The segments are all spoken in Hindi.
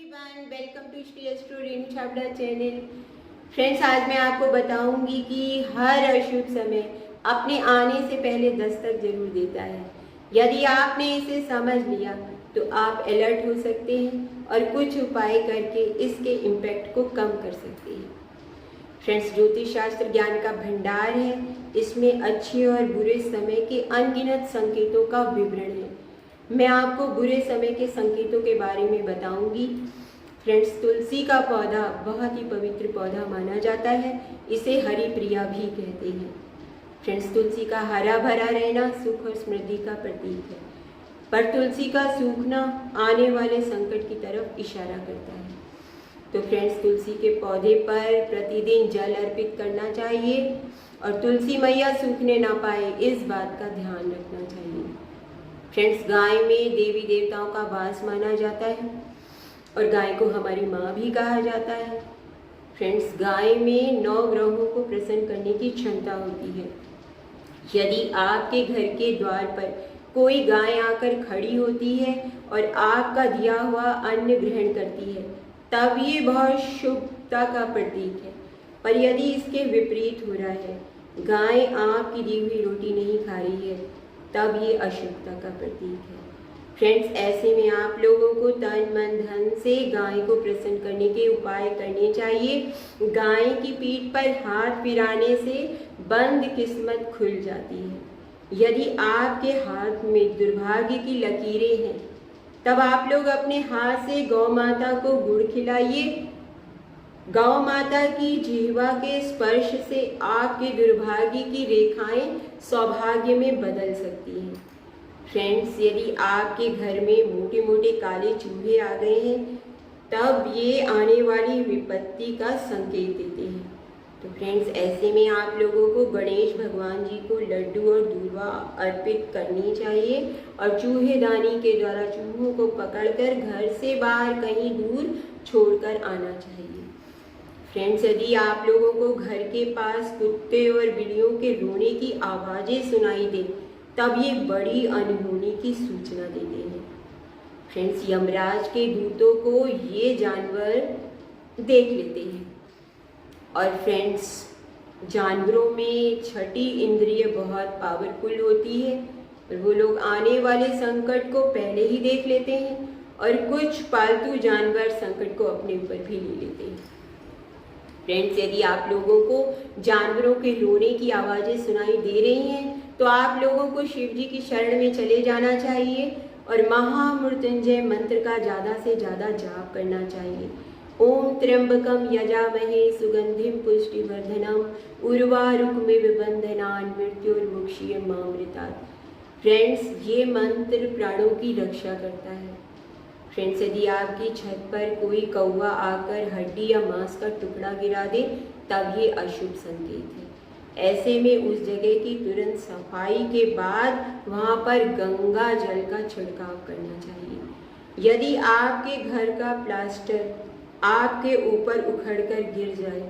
Everyone, welcome to Shri astro Renu Chhabra channel. Friends, आज मैं आपको बताऊंगी कि हर अशुभ समय अपने आने से पहले दस्तक जरूर देता है। यदि आपने इसे समझ लिया तो आप अलर्ट हो सकते हैं और कुछ उपाय करके इसके इम्पैक्ट को कम कर सकते हैं। फ्रेंड्स, ज्योतिष शास्त्र ज्ञान का भंडार है। इसमें अच्छे और बुरे समय के अनगिनत संकेतों का विवरण है। मैं आपको बुरे समय के संकेतों के बारे में बताऊंगी। फ्रेंड्स, तुलसी का पौधा बहुत ही पवित्र पौधा माना जाता है। इसे हरि प्रिया भी कहते हैं। फ्रेंड्स, तुलसी का हरा भरा रहना सुख और समृद्धि का प्रतीक है, पर तुलसी का सूखना आने वाले संकट की तरफ इशारा करता है। तो फ्रेंड्स, तुलसी के पौधे पर प्रतिदिन जल अर्पित करना चाहिए और तुलसी मैया सूखने ना पाए इस बात का ध्यान रखना चाहिए। फ्रेंड्स, गाय में देवी देवताओं का वास माना जाता है और गाय को हमारी माँ भी कहा जाता है। फ्रेंड्स, गाय में 9 ग्रहों को प्रसन्न करने की क्षमता होती है। यदि आपके घर के द्वार पर कोई गाय आकर खड़ी होती है और आपका दिया हुआ अन्न ग्रहण करती है, तब ये बहुत शुभता का प्रतीक है। पर यदि इसके विपरीत हो रहा है, गाय आपकी दी हुई रोटी नहीं खा रही है, तब ये अशुभता का प्रतीक है। फ्रेंड्स, ऐसे में आप लोगों को तन मन धन से गाय को प्रसन्न करने के उपाय करने चाहिए। गाय की पीठ पर हाथ फिराने से बंद किस्मत खुल जाती है। यदि आपके हाथ में दुर्भाग्य की लकीरें हैं, तब आप लोग अपने हाथ से गौ माता को गुड़ खिलाइए। गौ माता की जिह्वा के स्पर्श से आपके दुर्भाग्य की रेखाएं सौभाग्य में बदल सकती हैं। फ्रेंड्स, यदि आपके घर में मोटे मोटे काले चूहे आ गए हैं, तब ये आने वाली विपत्ति का संकेत देते हैं। तो फ्रेंड्स, ऐसे में आप लोगों को गणेश भगवान जी को लड्डू और दूर्वा अर्पित करनी चाहिए और चूहेदानी के द्वारा चूहों को पकड़कर घर से बाहर कहीं दूर छोड़कर आना चाहिए। फ्रेंड्स, यदि आप लोगों को घर के पास कुत्ते और बिल्लियों के रोने की आवाज़ें सुनाई दे, तब ये बड़ी अनहोनी की सूचना देते हैं। फ्रेंड्स, यमराज के दूतों को ये जानवर देख लेते हैं। और फ्रेंड्स, जानवरों में छठी इंद्रिय बहुत पावरफुल होती है और वो लोग आने वाले संकट को पहले ही देख लेते हैं और कुछ पालतू जानवर संकट को अपने ऊपर भी ले लेते हैं। फ्रेंड्स, यदि आप लोगों को जानवरों के रोने की आवाज़ें सुनाई दे रही हैं, तो आप लोगों को शिव जी की शरण में चले जाना चाहिए और महामृत्युंजय मंत्र का ज़्यादा से ज़्यादा जाप करना चाहिए। ओम त्र्यंबकम यजामहे सुगंधिम पुष्टिवर्धनम उर्वारुकमिव बंधनान् मृत्युर्मुक्षीयमामृतात्। फ्रेंड्स, ये मंत्र प्राणों की रक्षा करता है। फ्रेंड्स, यदि आपकी छत पर कोई कौवा आकर हड्डी या मांस का टुकड़ा गिरा दे, तब ये अशुभ संकेत है। ऐसे में उस जगह की तुरंत सफाई के बाद वहाँ पर गंगा जल का छिड़काव करना चाहिए। यदि आपके घर का प्लास्टर आपके ऊपर उखड़कर गिर जाए,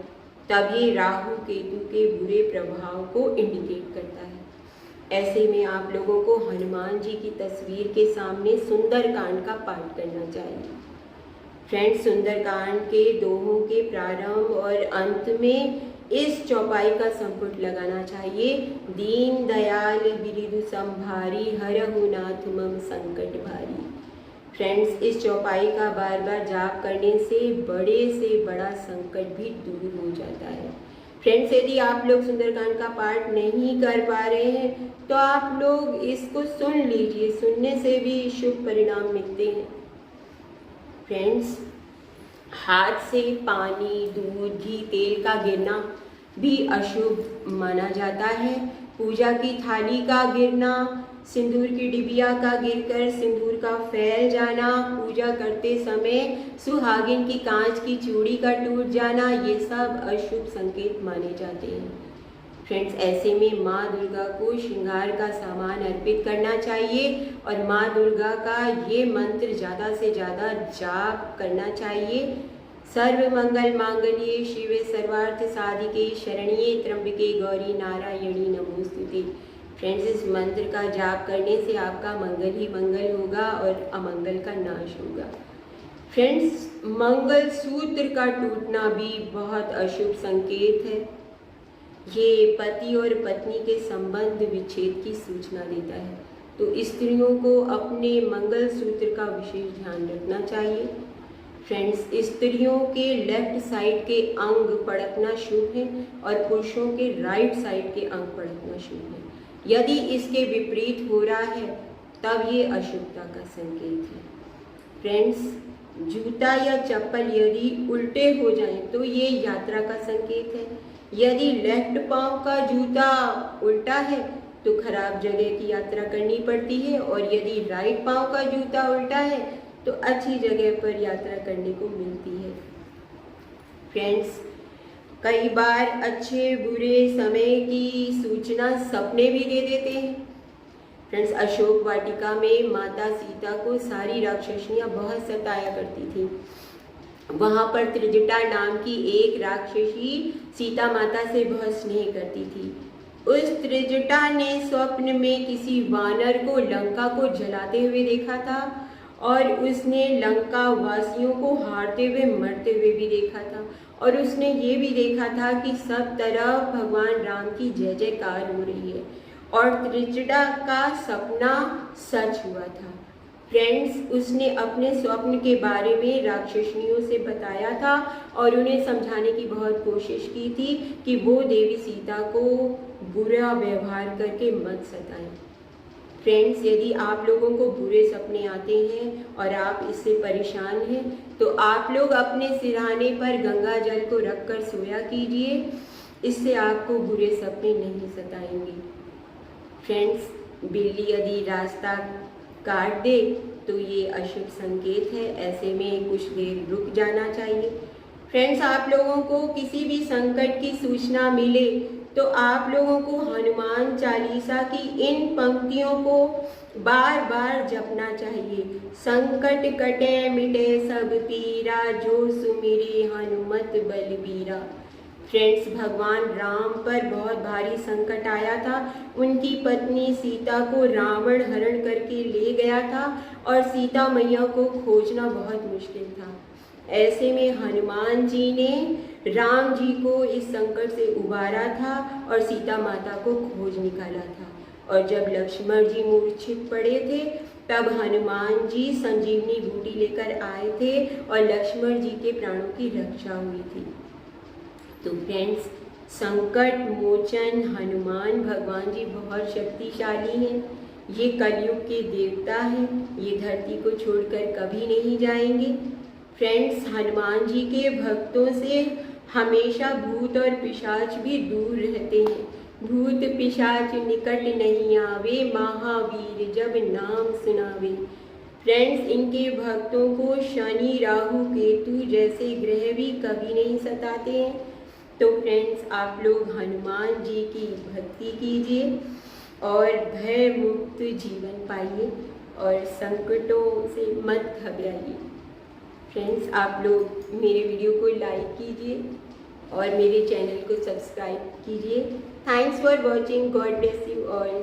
तब ये राहु केतु के बुरे प्रभाव को इंडिकेट करता है। ऐसे में आप लोगों को हनुमान जी की तस्वीर के सामने सुंदरकांड का पाठ करना चाहिए। फ्रेंड्स, सुंदरकांड के दोहों के प्रारंभ और अंत में इस चौपाई का संपुट लगाना चाहिए। दीन दयाल बिरिदु संभारी हरहु नाथ मम संकट भारी। फ्रेंड्स, इस चौपाई का बार बार जाप करने से बड़े से बड़ा संकट भी दूर हो जाता है। फ्रेंड्स, यदि आप लोग सुंदरकांड का पाठ नहीं कर पा रहे हैं, तो आप लोग इसको सुन लीजिए। सुनने से भी शुभ परिणाम मिलते हैं। फ्रेंड्स, हाथ से पानी, दूध, घी, तेल का गिरना भी अशुभ माना जाता है। पूजा की थाली का गिरना, सिंदूर की डिबिया का गिरकर सिंदूर का फैल जाना, पूजा करते समय सुहागिन की कांच की चूड़ी का टूट जाना, ये सब अशुभ संकेत माने जाते हैं। फ्रेंड्स, ऐसे में माँ दुर्गा को श्रृंगार का सामान अर्पित करना चाहिए और माँ दुर्गा का ये मंत्र ज़्यादा से ज़्यादा जाप करना चाहिए। सर्व मंगल मांगल्ये शिवे सर्वार्थ साधिके शरण्ये त्र्यंबके गौरी नारायणी नमोस्तुते। फ्रेंड्स, इस मंत्र का जाप करने से आपका मंगल ही मंगल होगा और अमंगल का नाश होगा। फ्रेंड्स, मंगल सूत्र का टूटना भी बहुत अशुभ संकेत है। ये पति और पत्नी के संबंध विच्छेद की सूचना देता है। तो स्त्रियों को अपने मंगल सूत्र का विशेष ध्यान रखना चाहिए। फ्रेंड्स, स्त्रियों के लेफ्ट साइड के अंग पड़कना शुभ है और पुरुषों के राइट साइड के अंग पड़कना शुभ है। यदि इसके विपरीत हो रहा है तब ये अशुभता का संकेत है। फ्रेंड्स, जूता या चप्पल यदि उल्टे हो जाएं तो ये यात्रा का संकेत है। यदि लेफ्ट पांव का जूता उल्टा है तो खराब जगह की यात्रा करनी पड़ती है, और यदि राइट पांव का जूता उल्टा है तो अच्छी जगह पर यात्रा करने को मिलती है। फ्रेंड्स, कई बार अच्छे बुरे समय की सूचना सपने भी दे देते हैं। फ्रेंड्स, अशोक वाटिका में माता सीता को सारी राक्षसनियाँ बहुत सताया करती थी। वहाँ पर त्रिजटा नाम की एक राक्षसी सीता माता से बहुत स्नेह करती थी। उस त्रिजटा ने स्वप्न में किसी वानर को लंका को जलाते हुए देखा था, और उसने लंका वासियों को हारते हुए मरते हुए भी देखा था, और उसने ये भी देखा था कि सब तरफ भगवान राम की जय जयकार हो रही है, और त्रिजटा का सपना सच हुआ था। फ्रेंड्स, उसने अपने स्वप्न के बारे में राक्षसनियों से बताया था और उन्हें समझाने की बहुत कोशिश की थी कि वो देवी सीता को बुरा व्यवहार करके मत सताएं। फ्रेंड्स, यदि आप लोगों को बुरे सपने आते हैं और आप इससे परेशान हैं तो आप लोग अपने सिरहाने पर गंगा जल को रखकर सोया कीजिए। इससे आपको बुरे सपने नहीं सताएंगे। फ्रेंड्स, बिल्ली यदि रास्ता काट दे तो ये अशुभ संकेत है। ऐसे में कुछ देर रुक जाना चाहिए। फ्रेंड्स, आप लोगों को किसी भी संकट की सूचना मिले तो आप लोगों को हनुमान चालीसा की इन पंक्तियों को बार बार जपना चाहिए। संकट कटे मिटे सब पीरा, जो सुमिरे हनुमत बलबीरा। फ्रेंड्स, भगवान राम पर बहुत भारी संकट आया था। उनकी पत्नी सीता को रावण हरण करके ले गया था और सीता मैया को खोजना बहुत मुश्किल था। ऐसे में हनुमान जी ने राम जी को इस संकट से उबारा था और सीता माता को खोज निकाला था। और जब लक्ष्मण जी मूर्छित पड़े थे तब हनुमान जी संजीवनी बूटी लेकर आए थे और लक्ष्मण जी के प्राणों की रक्षा हुई थी। तो फ्रेंड्स, संकट मोचन हनुमान भगवान जी बहुत शक्तिशाली हैं। ये कलयुग के देवता हैं। ये धरती को छोड़कर कभी नहीं जाएंगे। फ्रेंड्स, हनुमान जी के भक्तों से हमेशा भूत और पिशाच भी दूर रहते हैं। भूत पिशाच निकट नहीं आवे, महावीर जब नाम सुनावे। फ्रेंड्स, इनके भक्तों को शनि राहु केतु जैसे ग्रह भी कभी नहीं सताते हैं। तो फ्रेंड्स, आप लोग हनुमान जी की भक्ति कीजिए और भय मुक्त जीवन पाइए और संकटों से मत घबराइए। फ्रेंड्स, आप लोग मेरे वीडियो को लाइक कीजिए और मेरे चैनल को सब्सक्राइब कीजिए। Thanks for watching. God bless you all.